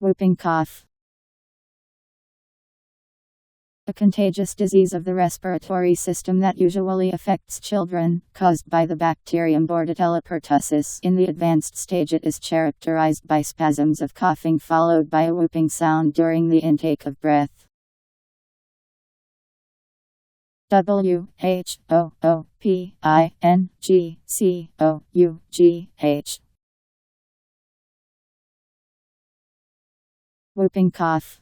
Whooping cough. A contagious disease of the respiratory system that usually affects children, caused by the bacterium Bordetella pertussis. In the advanced stage, it is characterized by spasms of coughing followed by a whooping sound during the intake of breath. Whooping cough.